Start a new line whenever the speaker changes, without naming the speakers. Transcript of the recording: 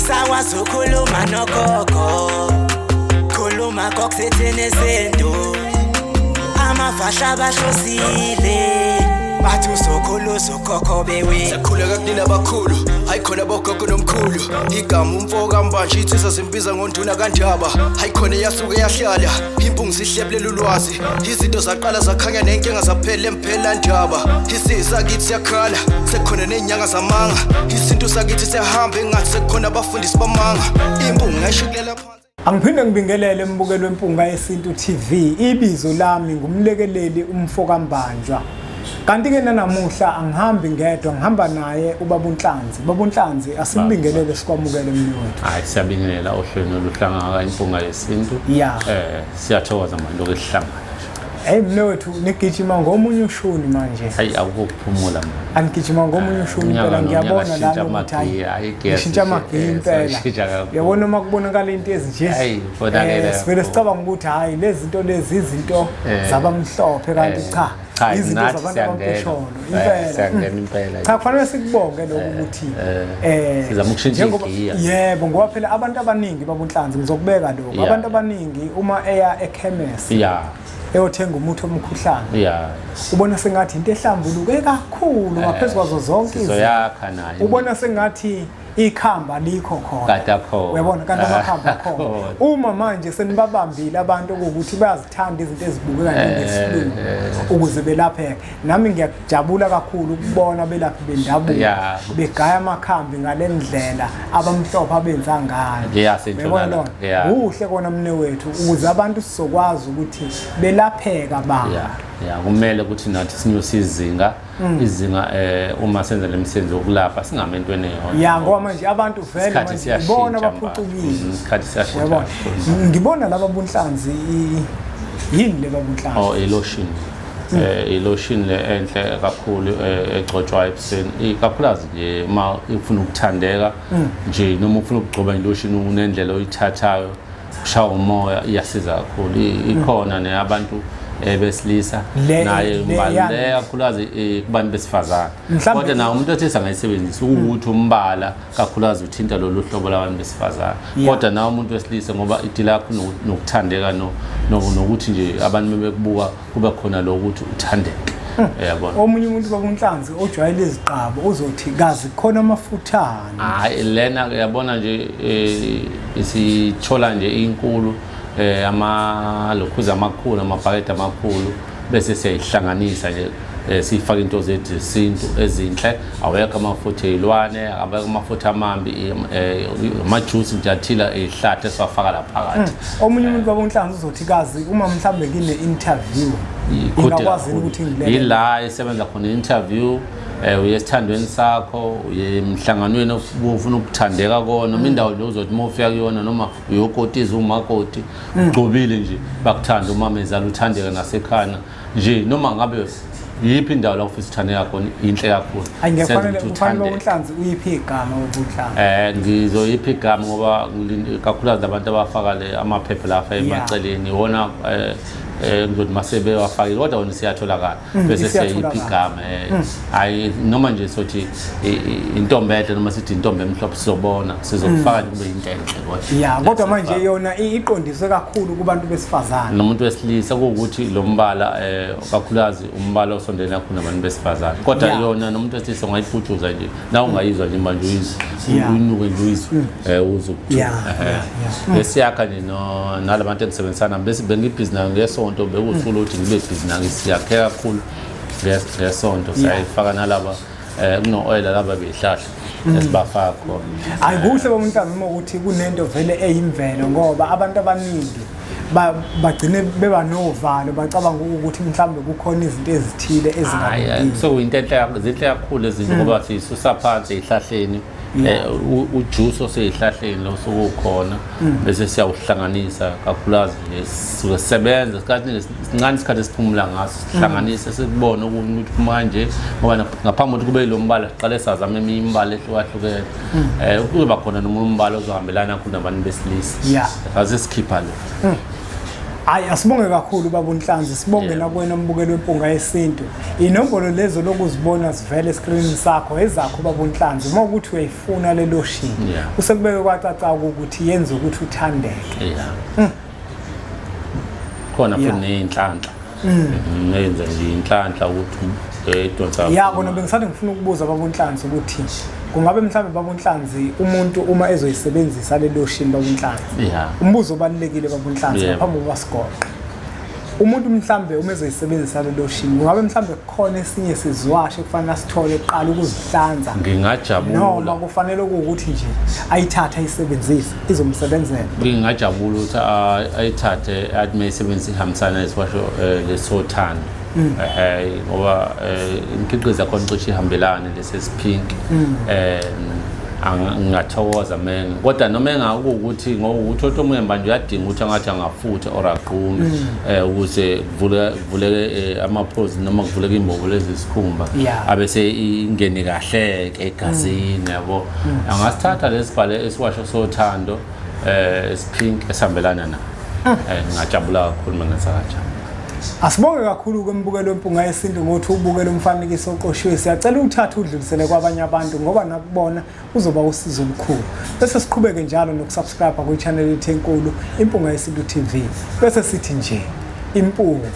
Sawa sukhuluma nogogo khuluma kokusethene sento amafasha bahlosile bathi usokhuluso khokho bewe
sakhuleka kunina bakhulu hayikhona bogogo nomkhulu igama umfoka mbanje ithi sasimbiza ngonduna kanjaba hayikhona yasuke yahlala impungu sihlebulela ulwazi izinto zaqala zakhanya nenkinga zaphela emphela njaba isisa kithi siyakhala sekukhona nenyanga zamanga izinto sakithi siyahamba engathi sekukhona abafundisi bamanga impungu ngayishukela phansi.
Angiphinde ngibingelele mbukelo wempunga yesintu TV. Ibizo lami ngumlekeleli umfoka mbanjwa. Kanti ke namuhla angihambi ngedwa, ngihamba naye ubaba uNhlanzi. Baba uNhlanzi asimbingelele sikwamukele mni wethu.
Hayi siyabingelela ohlweni oluhlangana impunga yesintu. Siyathokoza manje lokuhlangana.
Hey mni wethu nigijima ngomunye ushuni manje.
Hayi akukuphumula manje.
Anigijima ngomunye ushuni phela ngiyabona la ukuthi hayi ishintsha amagiya impela. Uyabona uma kubonakala into ezinje.
Hayi bonakala.
Sivele sicabanga ukuthi hayi lezi zinto lezi izinto zabamhlophe kanti cha. Izinto zabantu abamposholo impela. Cha kufanele sikubonge lokho ukuthi
sizama ukushintsha igiya.
Yebo ngoba phela abantu abaningi baba uNhlanzi ngizokubeka lokho. Abantu abaningi uma eya ekhemesi. Eyothenga umuthi omkhuhlane ubona sengathi into ehlambuluke kakhulu ngaphezulu kwazo zonke
izoyakha naye
ubona sengathi ikhamba likho khona uyabona kanti amakhamba khona uma manje senibabambile abantu ukuthi bayazithanda izinto ezibukeka njengesilungu ukuze belapheke nami ngiyajabula kakhulu ukubona belaphi bendabuko begaya amakhambi ngalendlela abamhlophe abenza ngayo uyabona kuhle kona mne wethu ukuze abantu sizokwazi ukuthi belapheka ba
kumele ukuthi nathi sinyuse izinga uma senza lemisebenzi yokulapha singamentweni
ngoba manje abantu vele manje ibona abaphucukile
isikhathi siyashintsha
ngibona laba bunhlanzi yini le babunhlanzi
Ilotion Ilotion le enhle kakhulu egcotshwa ebuseni ikakhulukazi nje uma ufuna ukuthandeka nje noma ufuna ukugcoba ilotion unendlela oyithathayo ushawa umoya iyasiza kakhulu ikhona neyabantu besilisa naye umbaleka kakhulukazi kubantu besifazana kodwa na umuntu othi sangayisebenzisa ukuthi umbala kakhulukazi uthinta lolu hlobo labantu besifazana kodwa na umuntu wesilisa ngoba idila yakho nokuthandeka nokuthi nje abantu bekubuka kube khona lo ukuthi uthandeke yabona
omunye umuntu babunhlanzi ojwayele iziqabo uzothi kazi khona amafuthana
hayi lena yabona nje isithola nje inkulu amalokhuza amakhulu amabhakede amakhulu bese siyayihlanganisa nje sifaka into zethu zesintu ezinhle awekho amafutha ezilwane awekho amafutha amambi amajuice nje athila ezihlahla esiwafaka la phakathi
omunye umuntu babunhlanzi uzothi kazi uma mhlambe kine interview ingakwazi ukuthi ngilele
ila isebenza khona interview uyesithandweni sakho uyemhlanganweni ufuna ukuthandeka kona noma indawo le uzothi mofika kuyona noma uyokotiza umakoti ugcobile nje bakuthanda umamezala uthandeka nasekhana nje noma ngabe yiphi indawo la ufisa uthandeka khona inhle kakhulu
ayingefanele kufanele ubunhlanzi uyiphi igama ubunhlanzi
ngizoyiphi igama ngoba kakhulukazi abantu abafaka le amaphepha lafa emaceleni wona ngizothi masebe wafakile kodwa wona siyatholakala bese siyiphi igama hayi noma nje sothi intombi enhle noma sithi intombi emhlophe sizobona sizokufaka kube into enhle
kodwa manje yona iqondiswe kakhulu kubantu besifazana
nomuntu wesilisa ukuthi lo mbala kakhulukazi umbala osondelene kakhulu nabantu besifazana kodwa yona nomuntu wesilisa ungayiphutshuza nje na ungayizwa nje manje uyinuke nje uyizwe uzokuthu besiyakha nje nalabantu engisebenzisana bese bengibhizinisi ngesonto bekusulo ukuthi ngibe bhizinisi siyakhe kakhulu ngesonto sayifaka nalaba kuno oil laba behlahla esibafaka khona
ayikuhle bomuntu uma ukuthi kunento vele eyimvelo ngoba abantu abaningi bagcine beba novalo bacabanga ukuthi mhlambe kukhona izinto ezithile ezingabalulekile
so into enhle kakhulu izinto ngoba sisusa phansi ezihlahleni ujuice osezihlahleni lo sokukhona bese siyawuhlanganisa kakhulukazi sisebenza sincane isikhathi esiphumula ngaso sihlanganise sikubone ukuthi manje ngoba ngaphambi kokuthi kube lo mbala siqale sazama eminye imbala ehlukahlukene kuba khona noma umbala ozohambelana khona nabantu besilisa asikhipha lo
Hayi asibonge kakhulu baba uNhlanzi, sibonge nakuwena mbukelo wempunga yesintu. Inombolo lezo lokuzibona sivele escreenini sakho ezakho baba uNhlanzi. Uma ukuthi uyayifuna le lotion, usekubeke kwacaca ukuthi yenza ukuthi uthandeke.
Khona futhi neinhlanhla. Yenza nje inhlanhla ukuthi edonsa.
Kona bengisathi ngifuna ukubuza baba uNhlanzi ukuthi kungabe mhlawumbe baba uNhlanzi umuntu uma ezoyisebenzisa le lotion baba uNhlanzi. Umbuzo obalekile baba uNhlanzi ngaphambi kokuba sigoqe. Umuntu mhlawumbe uma ezoyisebenzisa le lotion kungabe mhlawumbe kukhona esinye sizwashe kufanele sithole eqala ukuzihlanza.
Ngingajabula.
Noma kufanele ukuthi nje ayithathe ayisebenzise izomsebenzela.
Ngingajabula ukuthi ayithathe athi mayisebenzisa ihambisana neswasho lesothando. Ngoba imikhiqizo yakhona cishe ihambelane lesesipink. Ngingathokoza mina kodwa noma engakukuthi ngokuthi omunye manje uyadinga ukuthi angathi angafutha or aqume ukuze kuvuleke amaphozi noma kuvuleke imbobo lezi sikhumba abese ingene kahle ke egazini yabo. Angasithatha lesibhale esiwasho sothando esipink esihambelana na. Ngingajabula kakhulu mengasakaja.
Asibonge kakhulu kwembukelo wempunga yesintu ngothi ubukele umfanekiso oqoshiwe. Siyacela uthathe udlulisele kwabanye abantu ngoba nakubona uzoba usizo olukhulu. Bese siqhubeke njalo nokusubscribe ku channel yethu enkulu Impunga Yesintu TV. Bese sithi nje impunga